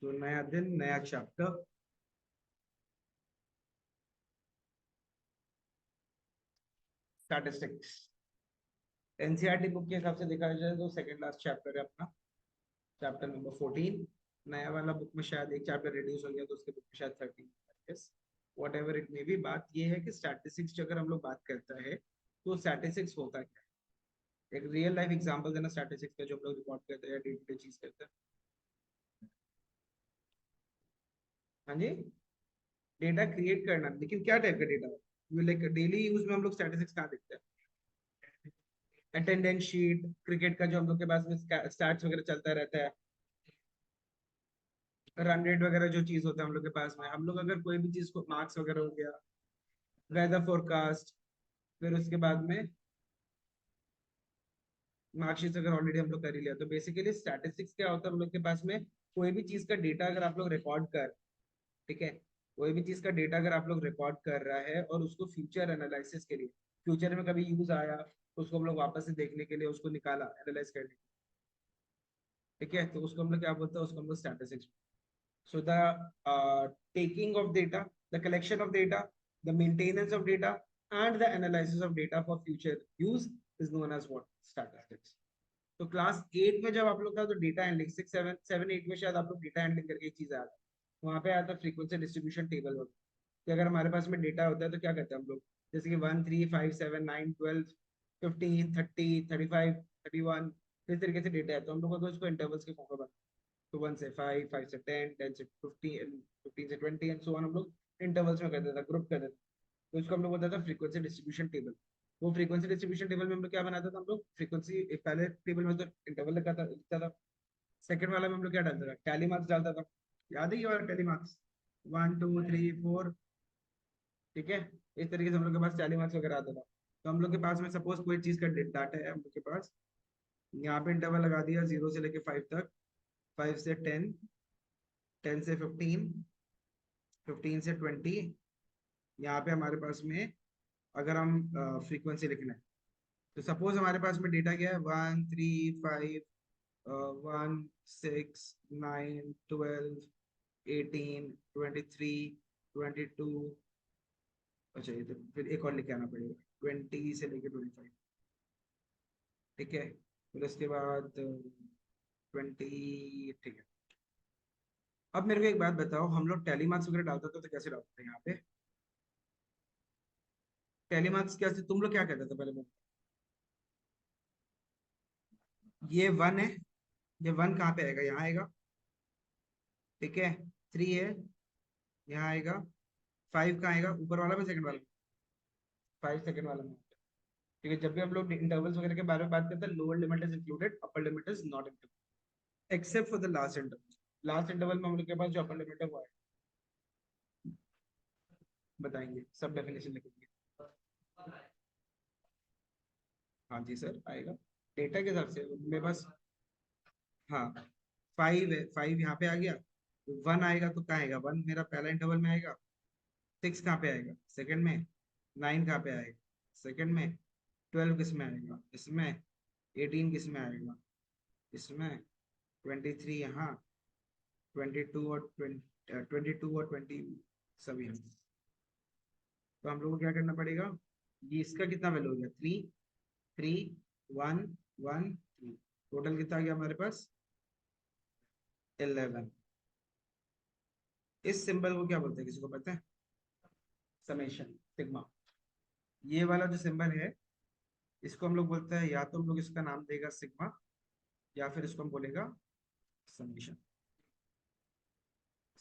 तो नया दिन नया चैप्टर। स्टैटिस्टिक्स। एनसीईआरटी बुक के हिसाब से देखा जाए तो सेकंड लास्ट चैप्टर है अपना, चैप्टर नंबर 14। नया वाला बुक में शायद एक चैप्टर रिड्यूस हो गया तो उसके बुक में शायद 13। Yes, what ever it may be. बात ये है कि स्टैटिस्टिक्स अगर हम लोग बात करते हैं तो स्टैटिस्टिक्स होता क्या है। एक रियल लाइफ एग्जांपल देना स्टैटिस्टिक्स का, जो हम लोग रिकॉर्ड करते हैं या डे टू डे चीज करते हैं। हाँ जी। डेटा क्रिएट करना, लेकिन क्या टाइप का डेटा? लाइक डेली यूज में हम लोग स्टैटिस्टिक्स कहाँ देखते हैं? अटेंडेंस शीट, क्रिकेट का जो हम लोग के पास में स्टैट्स वगैरह चलता रहता है, रन रेट वगैरह जो चीज होता है हम लोग के पास में, हम लोग अगर कोई भी चीज को, मार्क्स वगैरह हो गया, वेदर फोरकास्ट, फिर उसके बाद में मार्कशीट अगर ऑलरेडी हम लोग कर ही लिया, तो बेसिकली स्टैटिस्टिक्स क्या होता है हम लोग के पास में? कोई भी चीज का डेटा अगर आप लोग रिकॉर्ड कर, ठीक है, कोई भी चीज का डेटा अगर आप लोग रिकॉर्ड कर रहा है और उसको फ्यूचर एनालिसिस के लिए, फ्यूचर में कभी यूज आया तो उसको हम लोग वापस से देखने के लिए उसको निकाला, एनालाइज करने के लिए, ठीक है, तो उसको हम लोग क्या बोलते हैं? उसको हम लोग statistics. So the taking of data, the collection of data, the maintenance of data, and the analysis of data for future use is known as what? Statistics. तो क्लास 8 में जब आप लोग था तो डेटा हैंडलिंग, 6 7 7 8 में शायद आप लोग डेटा हैंडलिंग करके एक चीज आया था, वहां पे आया था फ्रीक्वेंसी डिस्ट्रीब्यूशन टेबल वगैरह, कि अगर हमारे पास में डेटा होता है तो क्या करते हैं हम लोग? जैसे कि 1 3 5 7 9 12 15 30 35 31, इस तरीके से डेटा है, तो हम लोग अगर उसको इंटरवल्स के फॉर्म में, तो 1 से 5, 5 से 10, 10 से 15, 15 से 20 एंड सो ऑन हम लोग इंटरवल्स में कर देता था, ग्रुप कर देता, तो इसको हम लोग बोलता था फ्रीक्वेंसी डिस्ट्रीब्यूशन टेबल। वो फ्रीक्वेंसी डिस्ट्रीब्यूशन टेबल में हम लोग क्या बनाता था? हम लोग फ्रीक्वेंसी, पहले टेबल में तो इंटरवल लिखता था, सेकंड वाला में हम लोग क्या डालता था? टैली मार्क्स डालता था। याद है ये वाला टैली मार्क्स? 1 2 3 4, ठीक है, इस तरीके से हम लोग के पास टैली मार्क्स वगैरह आता था। तो हम लोग के पास में सपोज कोई चीज का डाटा है हम लोग के पास, यहाँ पे इंटरवल लगा दिया 0 से लेके 5 तक, 5 से 10, 10 से 15, 15 से 20, यहाँ पे हमारे पास में अगर हम फ्रीक्वेंसी लिखना है, तो सपोज हमारे पास में डेटा क्या है? 1 3 5, 1 6 9 12 18 23 22, अच्छा ये तो फिर एक और लेके आना पड़ेगा, 20 से लेके 25, ठीक है, फिर उसके बाद 20, ठीक है। अब मेरे को एक बात बताओ, हम लोग टैली मार्क्स वगैरह डालते थे तो कैसे डालते थे यहाँ पे? टैली मार्क्स कैसे, तुम लोग क्या कहते थे पहले? ये 1 है, ये 1 कहाँ पे आएगा? यहाँ आएगा, ठीक है। 3 है, यहाँ आएगा। 5 कहाँ आएगा? ऊपर वाला में, सेकंड वाला में? 5 सेकंड वाला में, ठीक है। जब भी हम लोग इंटरवल्स वगैरह के बारे में बात करते हैं, lower limit is included, upper limit is not included, except for the last interval. Last interval में हम लोग के पास जो अपर लिमिट है वो है, बताएंगे, सब डेफिनेशन लिखेंगे। हाँ जी सर, आएगा डेटा के हिसाब से मेरे पास। हाँ, 5 है, 5 यहाँ पे आ गया। 1 आएगा तो कहाँ आएगा? 1 मेरा पहला इंटरवल में आएगा। 6 कहाँ पे आएगा? सेकंड में। 9 कहाँ पे आएगा? सेकंड में। 12 किस में आएगा? इसमें। 18 किस में आएगा? इसमें। 23 यहाँ। 22 और 20 सभी हैं। तो हम लोग को क्या करना पड़ेगा? ये इसका कितना वैल्यू हो गया? 3 3 1 1 3, टोटल कितना आ गया हमारे पास? 11। इस सिंबल को क्या बोलते हैं, किसी को पता है? Summation, sigma. ये वाला जो सिंबल है, इसको हम लोग बोलते हैं, या तो हम लोग इसका नाम देगा सिग्मा, या फिर इसको हम बोलेगा समेशन।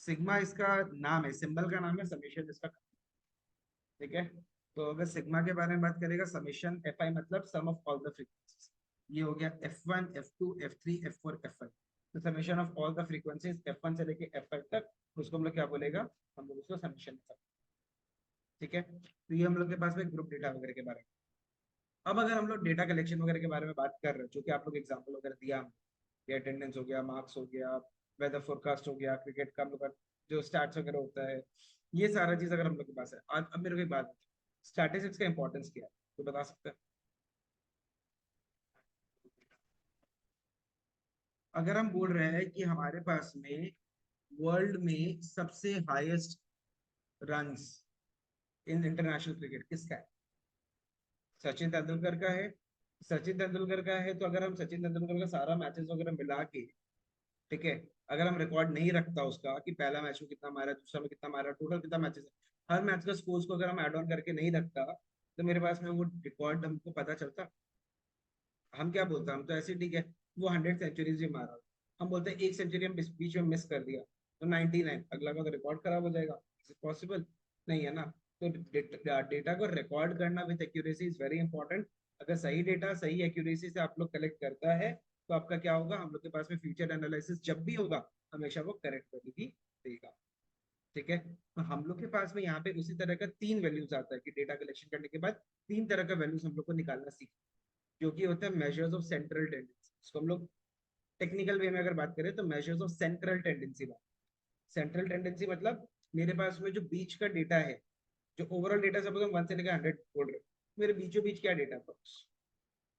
सिग्मा इसका नाम है, सिंबल का नाम है, समेशन इसका, ठीक है। तो अगर सिग्मा के बारे में बात करेगा, समेशन एफ आई मतलब सम ऑफ ऑल द फ्रीक्वेंसीज। ये हो गया F1 F2 F3 F4 F5। तो summation of all the frequencies F1 से लेके F5 तक, उसको हम लोग क्या बोलेगा? हम लोग उसको समेशन, ठीक है। तो ये हम लोग के पास में ग्रुप डेटा वगैरह के बारे में। अब अगर हम लोग डेटा कलेक्शन वगैरह के बारे में बात कर रहे हैं, जो कि आप लोग एग्जाम्पल वगैरह दिया, ये अटेंडेंस हो गया, मार्क्स हो गया, वेदर फोरकास्ट हो गया, क्रिकेट का हम लोग का जो स्टैट्स वगैरह होता है, ये सारा चीज अगर हम लोग के पास है। आज अब मेरे को एक बात, स्टैटिस्टिक्स का इंपॉर्टेंस क्या है, तो बता सकते हैं? अगर हम बोल रहे हैं कि हमारे पास में वर्ल्ड में सबसे highest runs in international cricket किसका है? सचिन तेंदुलकर का है। सचिन तेंदुलकर का है तो अगर हम सचिन तेंदुलकर का सारा मैचेस वगैरह मिला के, ठीक है, अगर हम रिकॉर्ड नहीं रखता उसका कि पहला मैच में कितना मारा, दूसरा में कितना मारा, टोटल कितना मैचेस है, हर मैच का स्कोर्स को अगर हम ऐड ऑन करके नहीं रखता, तो मेरे पास में वो रिकॉर्ड हमको पता चलता। हम क्या बोलते हैं, हम तो ऐसे ठीक है, वो 100 सेंचुरीज भी मारा, हम बोलते हैं एक सेंचुरी हम बीच में मिस कर दिया तो 99, अगला का तो रिकॉर्ड खराब हो जाएगा। Is possible? नहीं है ना। तो डेटा को रिकॉर्ड करना with accuracy is very important. अगर सही डेटा सही एक्यूरेसी से आप लोग कलेक्ट करता है तो आपका क्या होगा, हम लोग के पास में फ्यूचर एनालिसिस जब भी होगा हमेशा वो करेक्ट वैल्यू ही देगा। ठीक है, तो हम लोग के पास में यहाँ पे उसी तरह का 3 वैल्यूज आता है कि डेटा कलेक्शन करने के बाद 3 तरह का वैल्यूज हम लोग को निकालना सीख, जो कि होता है मेजर्स ऑफ सेंट्रल टेंडेंसी। इसको हम लोग टेक्निकल वे में अगर बात करें तो मेजर्स ऑफ सेंट्रल टेंडेंसी बात। सेंट्रल टेंडेंसी मतलब मेरे पास में जो बीच का डेटा है, जो ओवरऑल डेटा सपोज हम 1 से लेकर 100 बोल रहे हैं, मेरे बीचों बीच क्या डेटा है,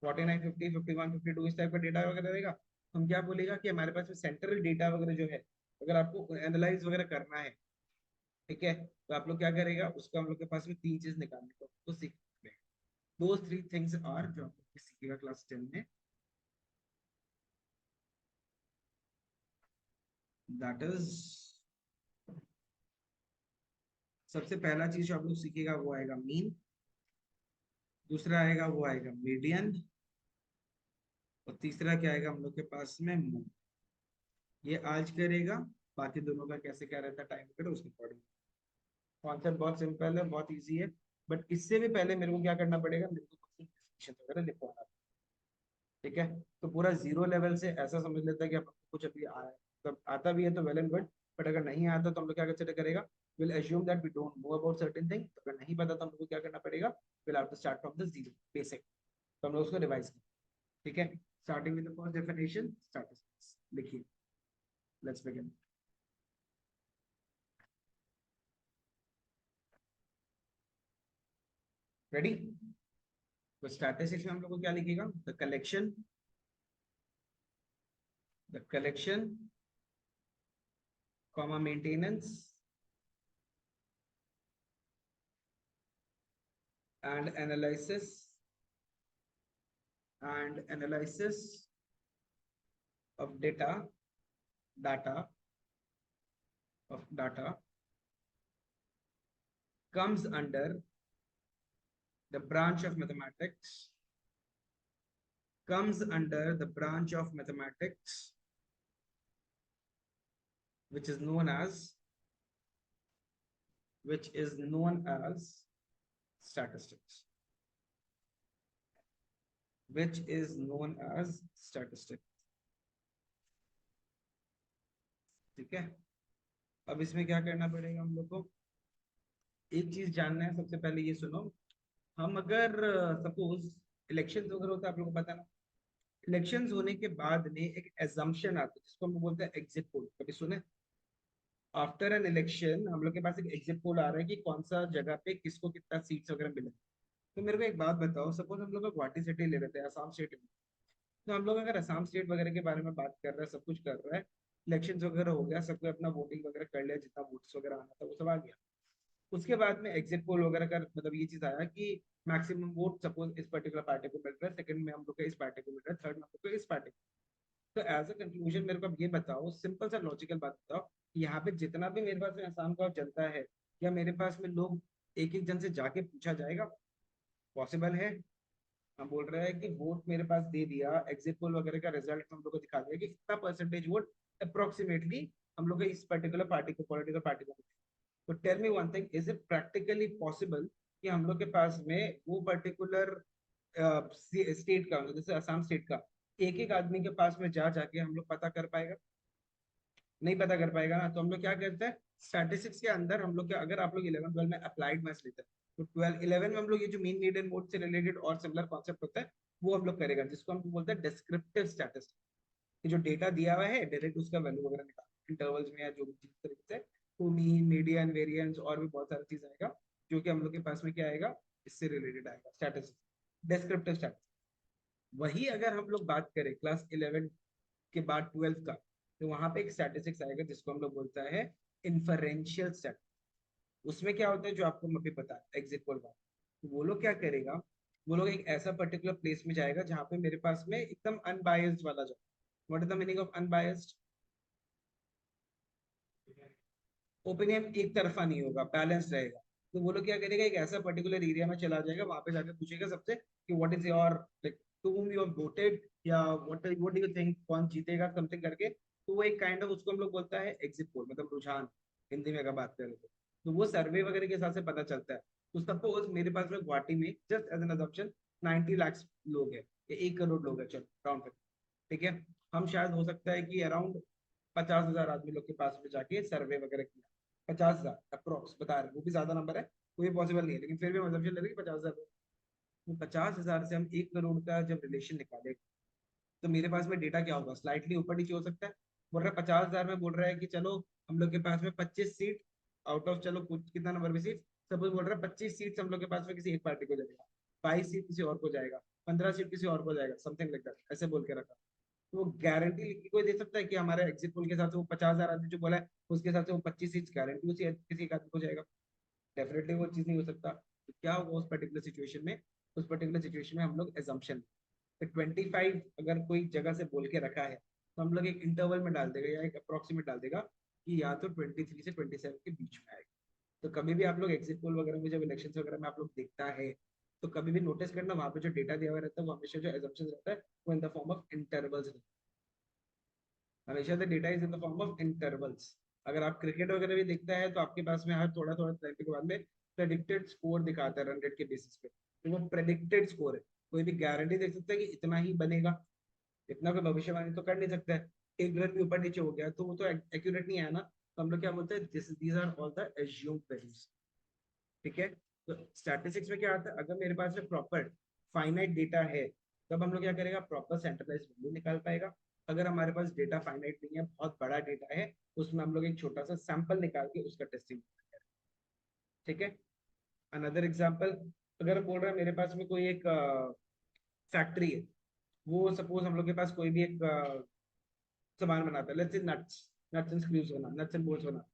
49, 50, 51, 52 इस टाइप का डेटा वगैरह रहेगा। हम क्या बोलेगा कि हमारे पास में सेंट्रल डेटा वगैरह जो है, अगर आपको एनालाइज वगैरह करना है, ठीक है, तो आप लोग क्या करेगा, उसका हम लोग के पास में 3 चीज निकालने को तो सीख लें। दो 3 थिंग्स आर जो आप लोग सीखेगा क्लास 10 में, दैट इज, सबसे पहला चीज जो आप लोग सीखेगा वो आएगा मीन, दूसरा आएगा वो आएगा मीडियन, और तीसरा क्या आएगा हम लोग के पास में मूव। ये आज करेगा, बाकी दोनों का कैसे क्या रहता है टाइम पर उसके अकॉर्डिंग। कॉन्सेप्ट बहुत सिंपल है, बहुत इजी है, बट इससे भी पहले मेरे को क्या करना पड़ेगा, मेरे को कुछ डेफिनेशन वगैरह लिखवाना। ठीक है, तो पूरा जीरो लेवल से ऐसा समझ लेता है कि आपको कुछ अभी आया है, तो आता भी है तो वेल एंड गुड, बट अगर नहीं आता तो हम लोग क्या कंसिडर करेगा, will assume that we don't know about certain thing. तो अगर नहीं पता तो हम लोग को क्या करना पड़ेगा, will have to start from the zero basic. तो हम लोग उसको रिवाइज करें। ठीक है, starting with the first definition statistics लिखिए, लेट्स बिगिन। रेडी? तो स्टैटिस्टिक्स में हम लोग को क्या लिखेगा, the collection comma maintenance and analysis of data of data comes under the branch of mathematics, which is known as statistics, which is known as statistics। ठीक है, अब इसमें क्या करना पड़ेगा हम लोग को, एक चीज जानना है सबसे पहले, ये सुनो। हम अगर सपोज इलेक्शन वगैरह होता है, आप लोगों को पता है ना, इलेक्शंस होने के बाद में एक एजम्पशन आता है जिसको हम बोलते हैं एग्जिट पोल, कभी सुने? आफ्टर एन इलेक्शन हम लोग के पास एक एग्जिट पोल आ रहा है कि कौन सा जगह पे किसको कितना सीट्स वगैरह मिले। तो मेरे को एक बात बताओ, सपोज हम लोग गुवाहाटी सिटी ले लेते हैं, असम स्टेट में। तो हम लोग अगर असम स्टेट वगैरह के बारे में बात कर रहे हैं, सब कुछ कर रहा है, इलेक्शन वगैरह हो गया, सबको अपना वोटिंग वगैरह कर लिया, जितना वोट्स वगैरह आना था वो सब आ गया। उसके बाद में एग्जिट पोल वगैरह का मतलब ये चीज आया कि मैक्सिमम वोट सपोज इस पर्टिकुलर पार्टी को मिल रहा है, सेकंड में हम लोग को इस पार्टी को मिल रहा है, थर्ड में हम लोग को इस पार्टी। तो एज अ कंक्लूजन मेरे को अब ये बताओ, सिंपल सा लॉजिकल बात बताओ कि यहाँ पे जितना भी मेरे पास में आसाम का जनता है, क्या मेरे पास में लोग एक एक जन से जाके पूछा जाएगा? पॉसिबल है? हम बोल रहे हैं कि वोट मेरे पास दे दिया, एग्जिट पोल वगैरह का रिजल्ट हम लोग को दिखा दिया कि इतना परसेंटेज वोट अप्रोक्सीमेटली हम लोग इस पर्टिकुलर पार्टी को, पॉलिटिकल पार्टी को। तो tell me one thing, is it practically possible कि हम लोग के पास में वो पर्टिकुलर स्टेट का, जैसे असम स्टेट का, एक एक आदमी के पास में जा जाके हम लोग पता कर पाएगा? नहीं पता कर पाएगा ना। तो हम लोग क्या करते हैं, स्टैटिस्टिक्स के अंदर हम लोग क्या, अगर आप लोग 11 12 में अप्लाइड मैथ्स लेते हैं, तो 12 11 में हम लोग ये जो मीन मीडियन मोड से रिलेटेड और सिमिलर कॉन्सेप्ट होता है वो हम लोग करेगा, जिसको हम बोलते हैं डिस्क्रिप्टिव स्टैटिस्टिक्स। कि जो डेटा दिया हुआ है डायरेक्ट उसका वैल्यू वगैरह निकाल इंटरवल्स में या जो भी जिस तरीके से, तो मीन मीडियन वेरिएंस और भी बहुत सारी चीज आएगा, जो कि हम लोग के पास में क्या आएगा, इससे रिलेटेड आएगा स्टैटिस्टिक्स, डिस्क्रिप्टिव स्टैटिस्टिक्स। वही अगर हम लोग बात करें क्लास 11 के बाद 12 का, तो वहां पे एक स्टैटिस्टिक्स आएगा जिसको हम लोग बोलता है इन्फरेंशियल स्टैट। उसमें क्या होता है जो आपको अभी पता है एग्जिट पोल का, तो वो लोग क्या करेगा, वो लोग एक ऐसा पर्टिकुलर प्लेस में जाएगा जहाँ पे मेरे पास में एकदम अनबायस्ड वाला जाए। What is the meaning of unbiased? Opinion एक तरफा नहीं होगा, बैलेंस रहेगा। तो वो लोग क्या करेगा, एक ऐसा पर्टिकुलर एरिया में चला जाएगा, वहां पे जाकर पूछेगा सबसे कि what is your like to whom you have voted, या व्हाट डू यू थिंक कौन जीतेगा, समथिंग करके। तो वो एक काइंड ऑफ उसको हम लोग बोलता है एग्जिट पोल, मतलब रुझान, हिंदी में अगर बात करें तो वो सर्वे वगैरह के हिसाब से पता चलता है। तो सपोज मेरे पास में गुवाहाटी में just as an assumption 90 lakh लोग हैं या 1 करोड़ लोग हैं, चलो राउंड, ठीक है। हम शायद हो सकता है कि अराउंड 50,000 आदमी लोग के पास में जाके सर्वे वगैरह किया। 50,000 अप्रोक्स बता रहे हैं, वो भी ज्यादा नंबर है, कोई पॉसिबल नहीं है, लेकिन फिर भी मतलब ले रहे हैं 50,000। तो 50,000 से हम 1 करोड़ का जब रिलेशन निकाले, तो मेरे पास में डेटा क्या होगा, स्लाइटली ऊपर नीचे हो सकता है। बोल रहा है 50,000 में, बोल रहा है कि चलो हम लोग के पास में 25 सीट आउट ऑफ, चलो कुछ कितना नंबर में सीट, सपोज बोल रहा है 25 सीट हम लोग के पास में किसी एक पार्टी को जाएगा, 22 सीट किसी और को जाएगा, 15 सीट किसी और को जाएगा, समथिंग लाइक दैट, ऐसे बोल के रखा। तो वो गारंटी लिख के कोई दे सकता है कि हमारे एग्जिट पोल के हिसाब से वो 50,000 आदमी जो बोला है उसके हिसाब से वो 25 सीट गारंटी उसी किसी एक आदमी को जाएगा? डेफिनेटली वो चीज नहीं हो सकता। तो क्या होगा उस पर्टिकुलर सिचुएशन में, उस पर्टिकुलर सिचुएशन में हम लोग एजम्पशन, तो 25 अगर कोई जगह से बोल के रखा है, तो हम लोग एक इंटरवल में डाल देगा या एक अप्रोक्सीमेट डाल देगा कि या तो 23 से 27 के बीच में आएगा। तो कभी भी आप लोग एग्जिट पोल वगैरह में, जब इलेक्शन वगैरह में आप लोग देखता है, तो कभी भी नोटिस करना वहां पे जो डेटा दिया हुआ रहता है वो हमेशा जो एजम्पशन रहता है वो in the form of intervals, हमेशा से data is in the form of intervals. अगर आप क्रिकेट वगैरह भी देखता है तो आपके पास में हर थोड़ा थोड़ा टाइम के बाद में प्रेडिक्टेड स्कोर दिखाता है रन रेट के बेसिस पे, तो वो प्रेडिक्टेड स्कोर है। कोई भी गारंटी दे सकता है कि इतना ही बनेगा, इतना कोई भविष्यवाणी तो कर नहीं सकता है। एक रन भी ऊपर नीचे हो गया तो वो तो एक्यूरेट नहीं आया ना, तो हम लोग क्या बोलते हैं, this these are all the assumed values, ठीक है। तो स्टैटिस्टिक्स में क्या आता है, अगर मेरे पास में प्रॉपर फाइनाइट डेटा है, तब हम लोग क्या करेगा, प्रॉपर सेंट्रलाइज वैल्यू निकाल पाएगा। अगर हमारे पास डेटा फाइनाइट नहीं है, बहुत बड़ा डेटा है, उसमें हम लोग एक छोटा सा सैंपल निकाल के उसका टेस्टिंग, ठीक है। अनदर एग्जांपल, अगर बोल रहा है मेरे पास में कोई एक फैक्ट्री है, वो सपोज हम लोग के पास कोई भी एक सामान बनाता है, let's say nuts, nuts and screws बना, नट्स एंड बोल्ट्स बना।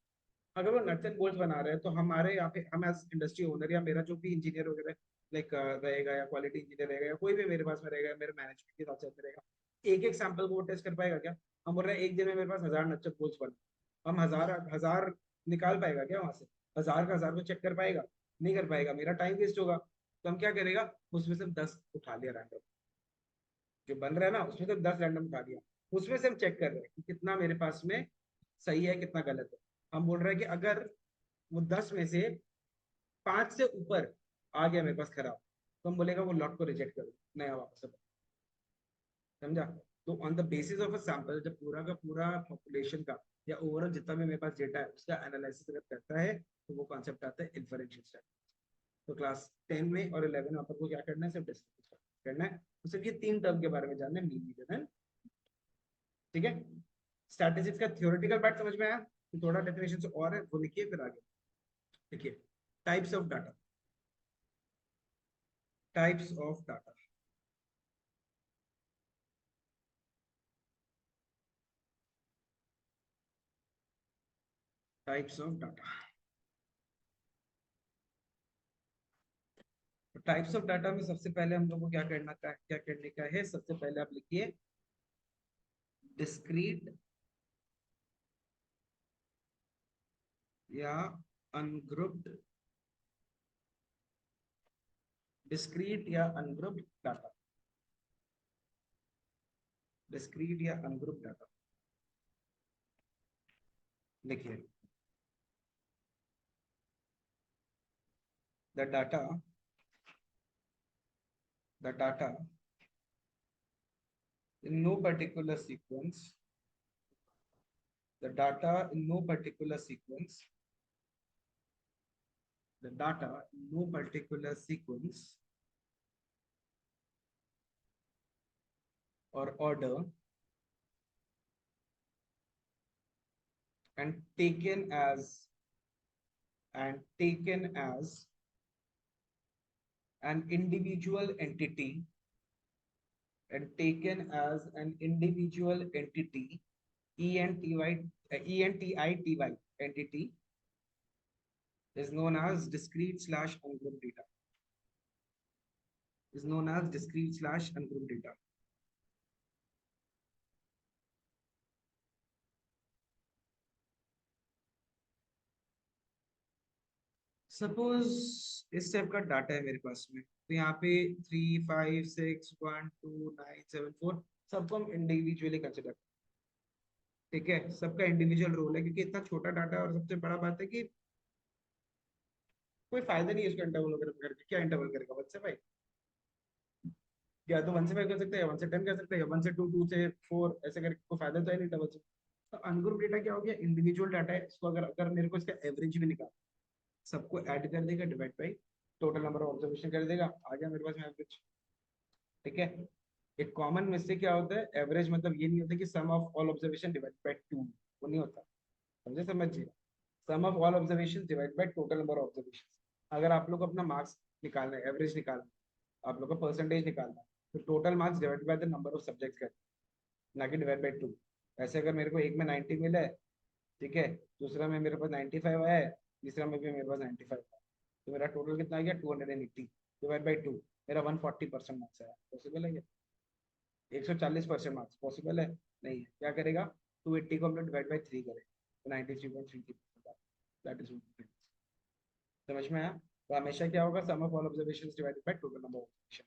अगर वो नट्स एंड बोल्ट्स बना रहे हैं, तो हमारे यहाँ पे हम एज इंडस्ट्री ओनर या मेरा जो भी इंजीनियर वगैरह लाइक रहेगा, या क्वालिटी इंजीनियर रहेगा, या कोई भी मेरे पास में रहेगा, मेरे मैनेजमेंट के साथ चलते रहेगा, एक एक सैंपल को टेस्ट कर पाएगा क्या? हम बोल रहे हैं एक दिन में मेरे पास 1000 नट्स एंड बोल्ट्स बना, हम हजार हजार निकाल पाएगा क्या वहां से? हजार का हजार को चेक कर पाएगा? नहीं कर पाएगा, मेरा टाइम वेस्ट होगा। तो हम क्या करेगा, उसमें से 10 उठा लिया रैंडम, जो बन रहा है ना उसमें से 10 रैंडम उठा लिया, उसमें से हम चेक कर रहे हैं कि कितना मेरे पास में सही है कितना गलत है। हम बोल रहे हैं कि अगर वो 10 में से 5 से ऊपर आ गया मेरे पास खराब, तो हम बोलेगा वो लॉट को रिजेक्ट करो, नया वापस से, समझा? तो on the basis of a sample, जब पूरा का पूरा पॉपुलेशन का या ओवरऑल जितना भी मेरे पास डेटा है उसका एनालिसिस अगर करता है, तो वो कॉन्सेप्ट आता है इन्फरेंशियल स्टैटिस्टिक्स। तो क्लास 10 में और 11 में आपको क्या करना है, सिर्फ डिस्कस करना है, तो सिर्फ ये 3 टर्म के बारे में जानना है, मीन मीडियन एंड, ठीक है। स्टैटिस्टिक्स का थ्योरेटिकल पार्ट समझ में आया? तो थोड़ा डेफिनेशन और है वो लिखिए फिर आगे। देखिए, types of data, types of data, types of data. तो टाइप्स ऑफ डाटा में सबसे पहले हम लोग को क्या करने का है, सबसे पहले आप लिखिए डिस्क्रीट या अनग्रुप्ड, डिस्क्रीट या अनग्रुप्ड डाटा, डिस्क्रीट या अनग्रुप्ड डाटा। देखिए, the data, the data in no particular sequence, the data in no particular sequence, the data in no particular sequence or order, and taken as an individual entity, and taken as an individual entity ENTITY entity is known as discrete slash ungrouped data. Is known as discrete slash ungrouped data. Suppose इस type का data है मेरे पास में, तो यहाँ पे 3 5 6 1 2 9 7 4 सबको हम इंडिविजुअली कंसिडर, ठीक है, सबका इंडिविजुअल रोल है, क्योंकि इतना छोटा डाटा है। और सबसे बड़ा बात है कि कोई फायदा नहीं है उसका इंटरवल वगैरह करके। क्या इंटरवल करेगा 1 से 5? या तो 1 से 5 कर सकते हैं, 1 से 10 कर सकते हैं, 1 से 2, 2 से 4, ऐसे करके कोई फायदा तो है नहीं इंटरवल से। तो अनग्रुप डेटा क्या हो गया? इंडिविजुअल डाटा है। इसको अगर अगर मेरे को इसका एवरेज भी निकाल, सबको ऐड कर देगा, divide by total number of observation कर देगा, आ गया मेरे पास में एवरेज। ठीक है। एक कॉमन मिस्टेक क्या होता है? एवरेज मतलब ये नहीं होता कि sum of all observation divide by 2, वो नहीं होता। समझे? समझिए, sum of all observation divide by total number of observation. अगर आप लोग अपना मार्क्स निकालना है, एवरेज निकालना है, आप लोग का परसेंटेज निकालना है, तो total marks divide by the number of subjects का, ना कि डिवाइड बाय 2। ऐसे अगर मेरे को एक में 90 मिला है, ठीक है, दूसरा में मेरे पास 95 आया है, तीसरा में भी मेरे पास 95 आया, तो मेरा टोटल कितना आ गया? 280 डिवाइड बाई 2, मेरा 140% मार्क्स आया। पॉसिबल है क्या? 140% मार्क्स पॉसिबल है? नहीं है। क्या करेगा? 280 को हम लोग डिवाइड बाई 3 करें तो 93.33, दैट इज। समझ में आया? तो हमेशा क्या होगा? Sum of all observations divided by total number of observation.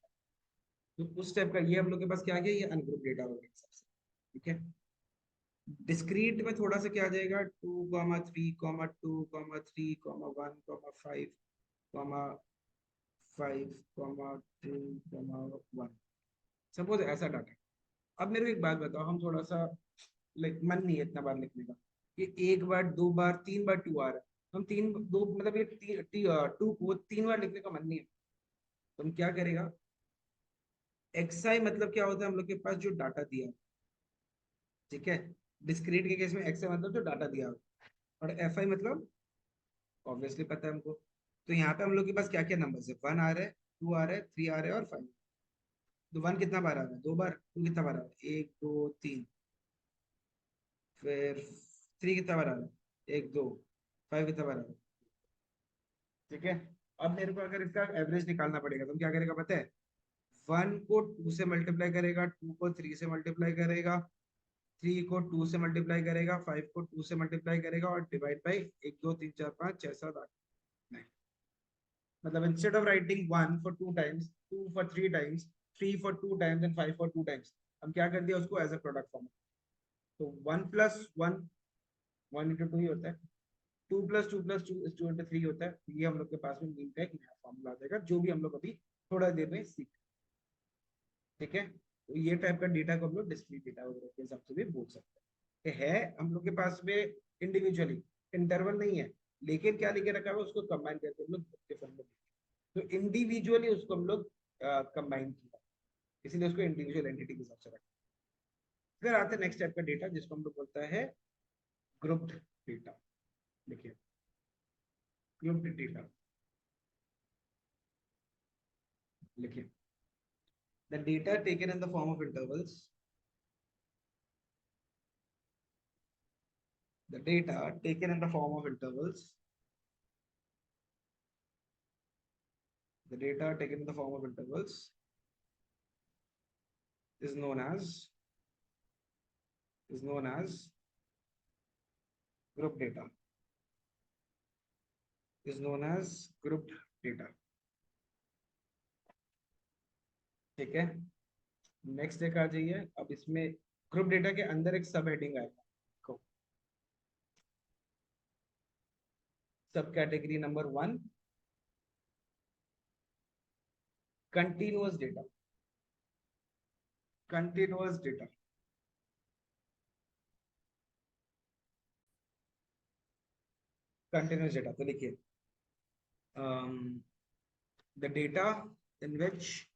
तो उस टाइप का ये हम लोग के पास क्या आ गया? ये अनग्रुप डेटा होगा हिसाब से। ठीक है। डिस्क्रीट में थोड़ा सा क्या आ जाएगा? 2,3,2,3,1,5, 5,2,1। सपोज ऐसा डाटा। अब मेरे को एक बात बताओ, हम थोड़ा सा लाइक मन नहीं है इतना बार लिखने का, ये एक बार, दो बार, 3 बार टू आ रहा है, हम तीन दो मतलब ये टू को 3 बार लिखने का मन नहीं है, तो हम क्या करेगा? एक्सआई मतलब क्या होता है? हम लोग के पास जो डाटा दिया, ठीक है, डिस्क्रीट के केस में एक्सआई मतलब जो डाटा दिया, और एफ आई मतलब ऑब्वियसली पता है हमको। तो यहाँ पे हम लोग के पास क्या क्या नंबर है? 1 आ रहा है, 2 आ रहा है, 3 आ रहा है, और 5। तो 1 कितना बार आ रहा है? 2 बार। 2 कितना बार आ रहा है? 1 2 3। फिर 3 कितना बार आ रहा है? 1 2। 5 कितना बार आ रहा है? ठीक है। अब मेरे को अगर इसका एवरेज निकालना पड़ेगा, तो हम क्या करेगा पता है? 1 को 2 से मल्टीप्लाई करेगा, 2 को 3 से मल्टीप्लाई करेगा, 3 को 2 से मल्टीप्लाई करेगा, 5 को 2 से मल्टीप्लाई करेगा, और डिवाइड बाई 1 2 3 4 5 6 7 8 9। मतलब instead of writing 1 for 2 times, 2 for 3 times, 3 for 2 times and 5 for 2 times, हम क्या कर दिया उसको एज अ प्रोडक्ट फॉर्म। तो 1 + 1, 1 × 2 ही होता है। 2 + 2 + 2 is 2 × 3 होता है। ये हम लोग के पास में मीन का एक नया फॉर्मूला आ जाएगा, जो भी हम लोग अभी थोड़ा देर में सीख। ठीक है। तो ये टाइप का डेटा को हम लोग डिस्क्रीट डेटा वगैरह के हिसाब से भी बोल सकते हैं। है हम लोग के पास में इंडिविजुअली, इंटरवल नहीं है, लेकिन क्या लिखे रखा है उसको कंबाइन करके हम लोग डिफरेंट में, तो इंडिविजुअली उसको हम लोग कंबाइन किया, इसलिए उसको इंडिविजुअल एंटिटी के हिसाब से रखा। फिर आते हैं नेक्स्ट टाइप का डेटा, जिसको हम लोग बोलता है ग्रुप्ड डेटा। देखिए, ग्रुप्ड डेटा लिखिए, the data taken in the form of intervals, the data taken in the form of intervals, the data taken in the form of intervals is known as group data, is known as grouped data। ठीक है। Next एक आ जाइए। अब इसमें group data के अंदर एक सब हेडिंग आएगा, सब category number 1, continuous data. Continuous data, continuous data तो लिखिए, the data in which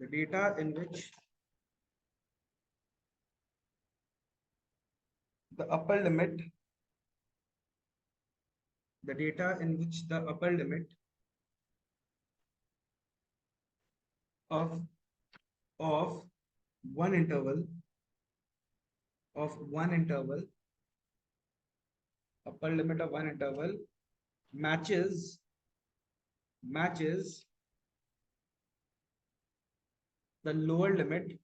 the data in which the upper limit the data in which the upper limit of one interval of one interval, upper limit of one interval matches the lower limit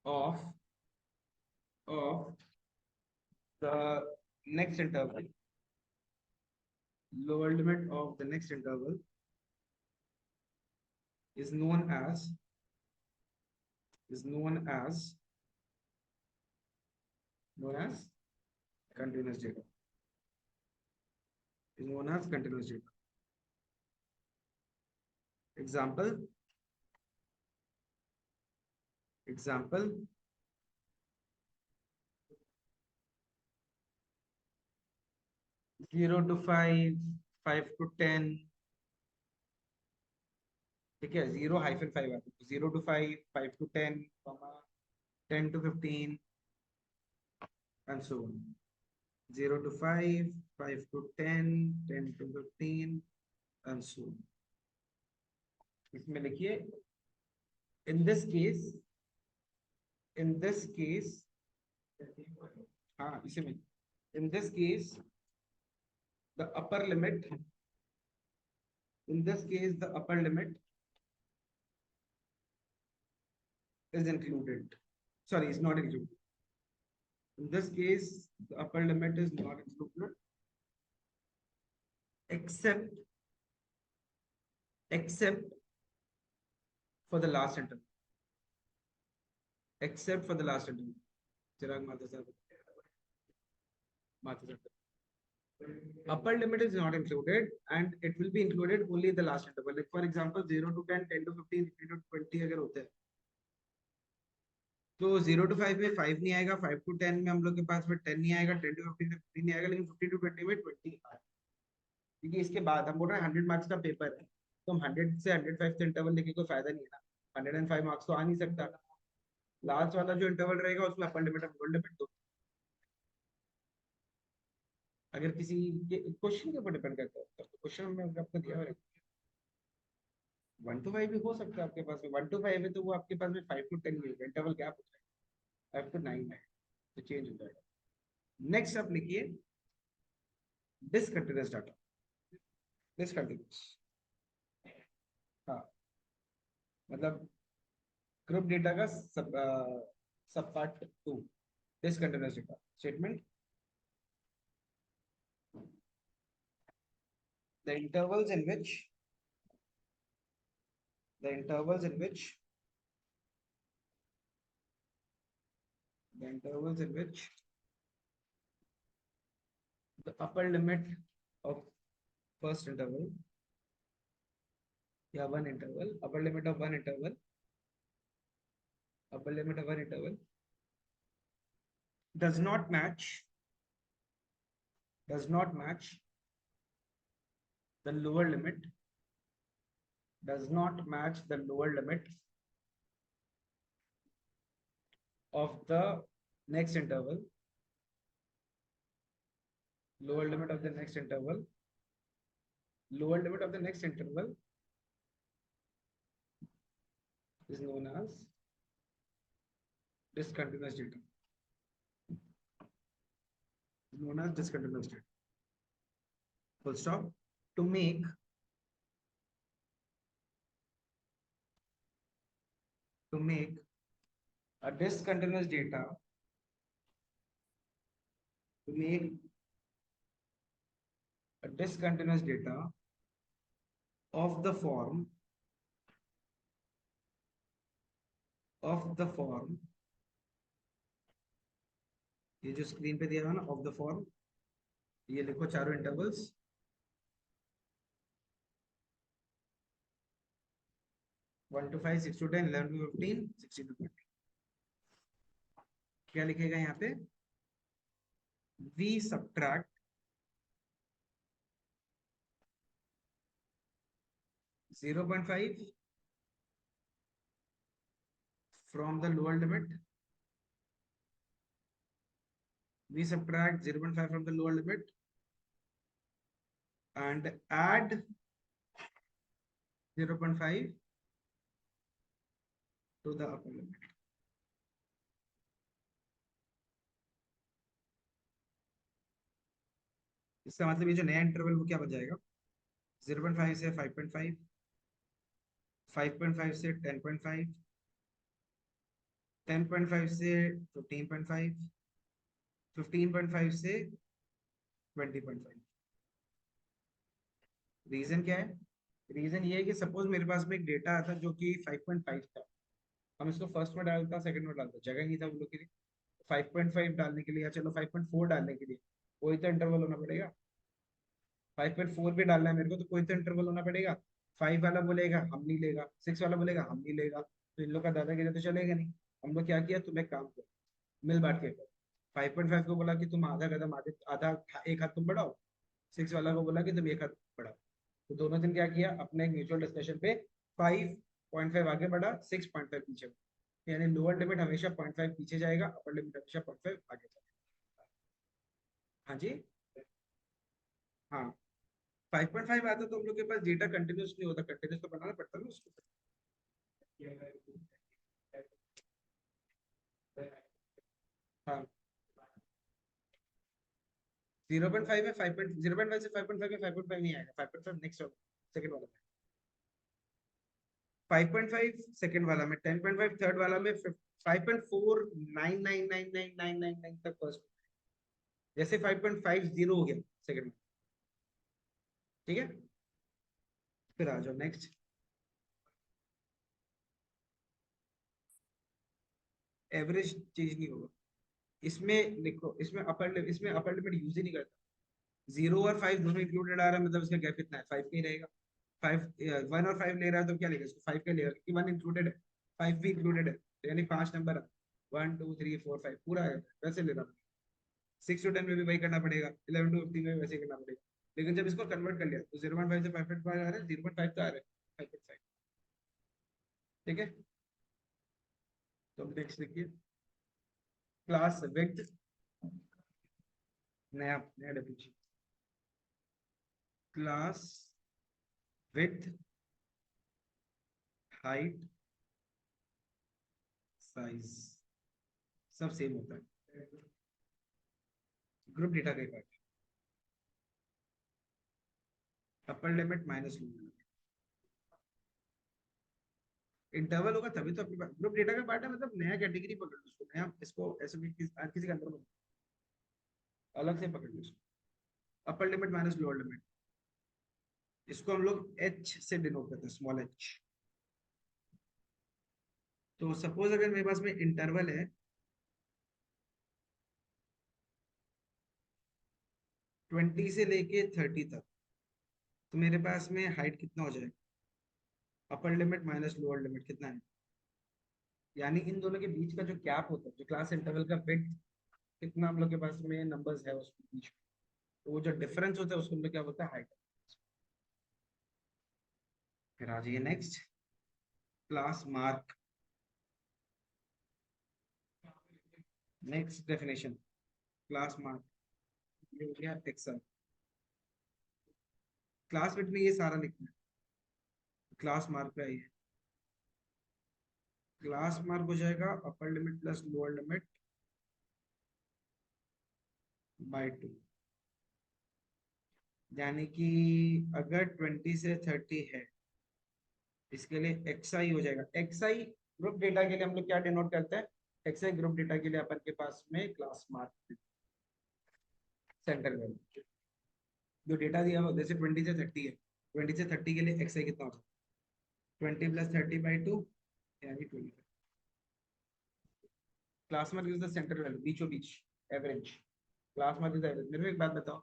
of of the next interval. Lower limit of the next interval is known as continuous data. Is known as continuous data. Example 0 to 5, 5 to 10. ठीक है, 0-5 आता है, 0 to 5, 5 to 10, 10 to 15 and so on. 0 to 5, 5 to 10, 10 to 15 and so on. इसमें लिखिए in this case हाँ इसी में in this case the upper limit is included. Sorry, it's not included. In this case, the upper limit is not included, except for the last interval. Except for the last interval. Chirag Mata sir. Upper limit is not included, and it will be included only in the last interval. Like for example, 0 to 10, 10 to 15, 15 to 20 अगर होते हैं, तो 0 to 5 में 5 नहीं आएगा, 5 to 10 में हम लोग के पास में 10 नहीं आएगा, 10 to 15 में 15 नहीं आएगा, लेकिन 15 to 20 में 20 आएगा. क्योंकि इसके बाद हम बोल रहे हैं 100 मार्क्स का पेपर है, तो हम 100 से 105 से इंटरवल लेके कोई फायदा नहीं है ना. 105 मार्क्स तो आ नहीं सकता. लास्ट वाला जो इंटरवल रहेगा उसमें अपर लिमिट और लोअर लिमिट दो. अगर किसी के क्वेश्चन के ऊपर डिपेंड करता है, तो क्वेश्चन में आपको दिया हुआ है 1 to 5 भी हो सकता है आपके पास में. 1 to 5 है तो वो आपके पास में 5 to 10 मिलेगा, इंटरवल गैप होता है 5 to 9 है, तो चेंज हो जाएगा. नेक्स्ट आप लिखिए डिसकंटिन्यूअस डाटा. डिसकंटिन्यूअस, हाँ मतलब ग्रुप डेटा का सब part 2. Discontinuous data statement. The intervals in which the upper limit of first interval, yeah, one interval, upper limit of one interval does not match the lower limit of the next interval. Lower limit of the next interval is known as discontinuous data. Full stop. To make a discontinuous data, of the form ये जो screen पे दिया हुआ ना, of the form, ये लिखो चारों intervals. 1 to 5, 6 to 10, 11 to 15, 16 to 20. क्या लिखेगा यहाँ पे? We subtract (0.5) from the lower limit. We subtract 0.5 from the lower limit and add 0.5 to the upper limit. इसका मतलब ये जो नया इंटरवल वो क्या बन जाएगा, 0.5 से 5.5, 5.5 से 10.5, 10.5 से 15.5, 15.5 से 20.5। रीजन क्या है? रीजन ये है कि सपोज मेरे पास में एक डेटा आता जो कि 5.5 था, हम इसको फर्स्ट में डालता, सेकंड में डालता, जगह नहीं था वो लोग के लिए। 5.5 डालने के लिए या चलो 5.4 डालने के लिए कोई तो इंटरवल होना पड़ेगा। 5.4 भी डालना है मेरे को तो कोई तो इंटरवल होना पड़ेगा। 5 वाला बोलेगा हम नहीं लेगा, 6 वाला बोलेगा हम नहीं लेगा, तो इन लोग का दादागिरी तो चलेगा नहीं। हम लोग क्या किया, तुम एक काम करो, मिल बांट के करो। 5.5 को बोला कि तुम आधा कदम आधे आधा, एक हाथ तुम बढ़ाओ। 6 वाला को बोला कि तुम एक हाथ बढ़ाओ। तो दोनों ने क्या किया, अपने एक म्यूचुअल डिस्कशन पे 5.5 आगे बढ़ा, 6.5 पीछे बढ़ा। यानी लोअर लिमिट हमेशा 0.5 पीछे जाएगा, अपर लिमिट हमेशा 0.5 आगे जाएगा। हाँ जी। हाँ, 5.5 आता तो हम लोग के पास डेटा कंटिन्यूस नहीं होता, कंटिन्यूस तो बनाना पड़ता है ना उसको। हाँ, 0.5 है, 0.5 से 5.5 है, 5.5 नहीं आएगा, 5.5 नेक्स्ट सेकंड वाला। 5.5 सेकंड वाला में, 10.5 थर्ड वाला में, 5.4 9999999 तक फर्स्ट। जैसे 5.50 हो गया सेकंड में। ठीक है, फिर आ जाओ नेक्स्ट। एवरेज चेंज नहीं होगा इसमें, देखो इसमें अपर लिमिट यूज ही नहीं करता। 0 और 5 दोनों इंक्लूडेड आ रहा है, मतलब इसका गैप कितना है, 5 का ही रहेगा। 1 और 5 ले रहा है तो क्या लेगा, इसको 5 का लेगा क्योंकि 1 इंक्लूडेड है, 5 भी इंक्लूडेड है, तो यानी 5 नंबर 1 2 3 4 5 पूरा है, वैसे लेना पड़ेगा। 6 to 10 में भी वही करना पड़ेगा, 11 to 15 में भी वैसे ही करना पड़ेगा। लेकिन जब इसको कन्वर्ट कर लिया तो 0.5 से 5.5 आ रहा है, 0.5 का आ रहा है 5.5। ठीक है, तो नेक्स्ट देखिए, क्लास विड्थ, नया नया definition, class width, height, size सब सेम होता है, ग्रुप डेटा का पार्ट। अपर limit minus lower limit, interval होगा तभी तो अपने पास ग्रुप डेटा का पार्ट है, मतलब नया कैटेगरी पकड़ लो उसको, नया इसको ऐसे भी किसी के अंदर अलग से पकड़ लो इसको। अपर लिमिट माइनस लोअर लिमिट, इसको हम लोग एच से डिनोट करते हैं, स्मॉल एच। तो सपोज अगर मेरे पास में इंटरवल है 20 से लेके 30 तक, तो मेरे पास में हाइट कितना हो जाएगा, upper limit minus lower limit कितना है, यानी इन दोनों के बीच का जो गैप होता है, जो क्लास इंटरवल का विड्थ कितना हम लोग के पास में नंबर्स है उसके बीच में, तो वो जो डिफरेंस होता है उसको हम लोग क्या बोलते हैं, हाइट। फिर आ जाइए next, class mark. Next definition, class mark, ये हो गया एक्सेल। क्लास विड्थ में ये सारा लिखना है, क्लास मार्क का ये, क्लास मार्क हो जाएगा upper limit plus lower limit by 2। यानी कि अगर 20 से 30 है, इसके लिए एक्स आई हो जाएगा। एक्स आई ग्रुप डेटा के लिए हम लोग क्या डिनोट करते हैं, एक्स आई ग्रुप डेटा के लिए अपन के पास में क्लास मार्क सेंटर वैल्यू, जो डेटा दिया हुआ जैसे 20 से 30 है, 20 से 30 के लिए एक्स आई कितना होता है, 20 + 30/2 यानी 20। Class mark is the centre value, बीचों बीच, average. Class mark is average. मेरे को एक बात बताओ,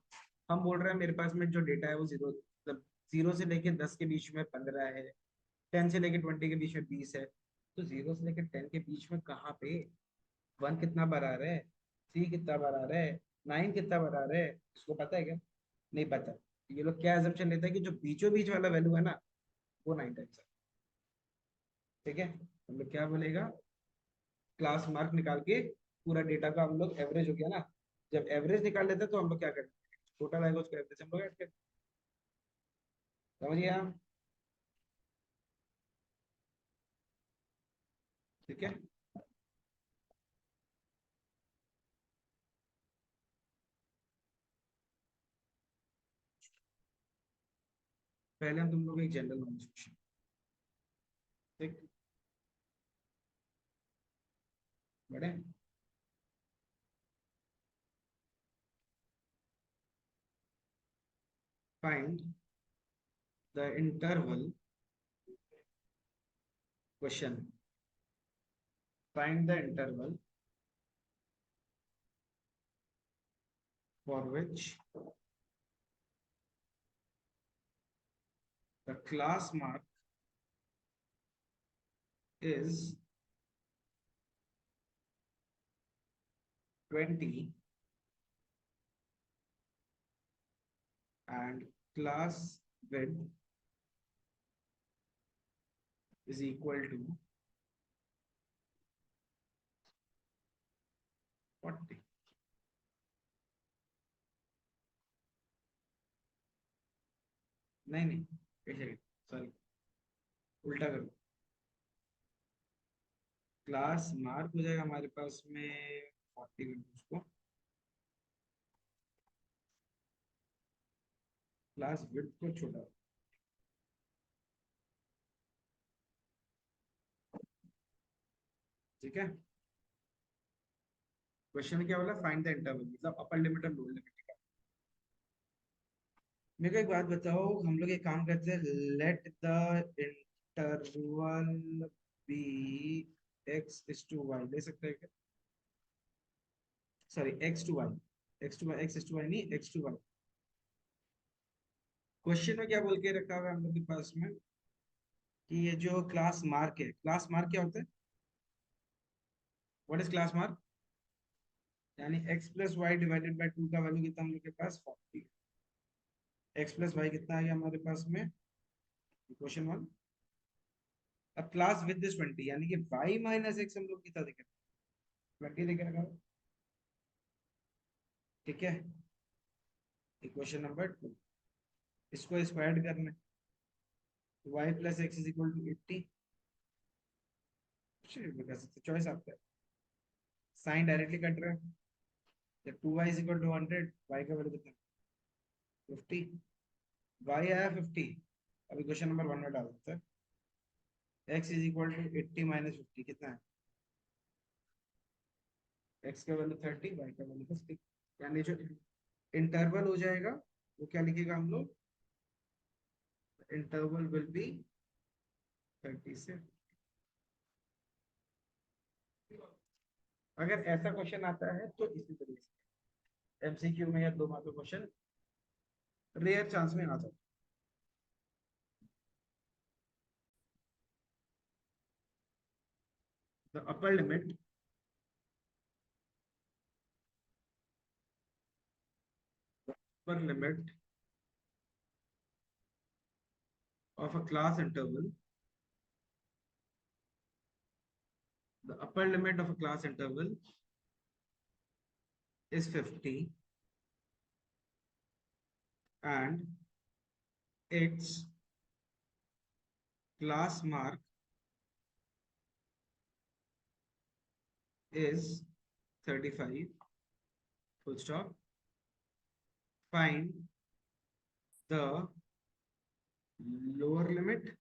हम बोल रहे हैं मेरे पास में जो डेटा है वो जीरो, मतलब 0 से लेके 10 के बीच में 15 है, 10 से लेके 20 के बीच में 20 है, तो 0 से लेके 10 के बीच में कहाँ पे 1 कितना बराबर है, 3 कितना बराबर है, 9 कितना बराबर है, इसको पता है क्या? नहीं पता। ये लोग क्या एजम्पशन लेते हैं कि जो बीचों बीच वाला वैल्यू है ना, वो 9 टाइम्स है। ठीक है, हम लोग क्या बोलेगा, क्लास मार्क निकाल के पूरा डेटा का हम लोग एवरेज हो गया ना, जब एवरेज निकाल लेते हैं तो हम लोग क्या करते हैं, टोटल आएगा उसका एवरेज हम लोग ऐड करते हैं। समझिए आप। ठीक है। पहले हम तुम लोग एक जनरल नॉलेज क्वेश्चन, ठीक, बड़े find the interval question, find the interval for which the class mark is 20 and class width is equal to 40। नहीं नहीं, कैसे, सॉरी, उल्टा करो। क्लास मार्क हो जाएगा हमारे पास में 40 उसको, क्लास विड्थ को छोटा, ठीक है। क्वेश्चन क्या बोला, फाइंड द इंटरवल, मतलब अपर लिमिट और लोअर लिमिट का। मेरे को एक बात बताओ, हम लोग एक काम करते हैं, let the interval be x is to y, ले सकते हैं क्या? Sorry, x to y, x to y, x is to y नहीं, एक्स टू वाई। क्वेश्चन में क्या बोल के रखा हुआ है हम लोग के पास में कि ये जो क्लास मार्क है, क्लास मार्क क्या होता है, व्हाट इज क्लास मार्क, यानी x plus y divided by 2 का वैल्यू कितना हम लोग के पास 40, एक्स प्लस वाई कितना आ गया हमारे पास में, क्वेश्चन वन। अब क्लास विद दिस 20, यानी कि y माइनस एक्स हम लोग कितना देखें, 20 देखे रखा, ठीक है। इक्वेशन नंबर 2, इसको स्क्वायर्ड करना है, y plus x is equal to 80, choice आपका है, साइन डायरेक्टली कट रहा है, जब 2y is equal to 100, y का वैल्यू कितना 50, y आया 50। अब इक्वेशन नंबर 1 में डाल देते हैं, x is equal to 80 minus 50 कितना है, x का वैल्यू 30, y का वैल्यू 50, यानी जो इंटरवल हो जाएगा वो क्या लिखेगा हम लोग, इंटरवल विल बी 30 से। अगर ऐसा क्वेश्चन आता है तो इसी तरीके से एमसीक्यू में या 2 मार्क का क्वेश्चन रेयर चांस में आ जाता है। The upper limit of a class interval, the upper limit of a class interval is 50 and its class mark is 35, full stop. Find the lower limit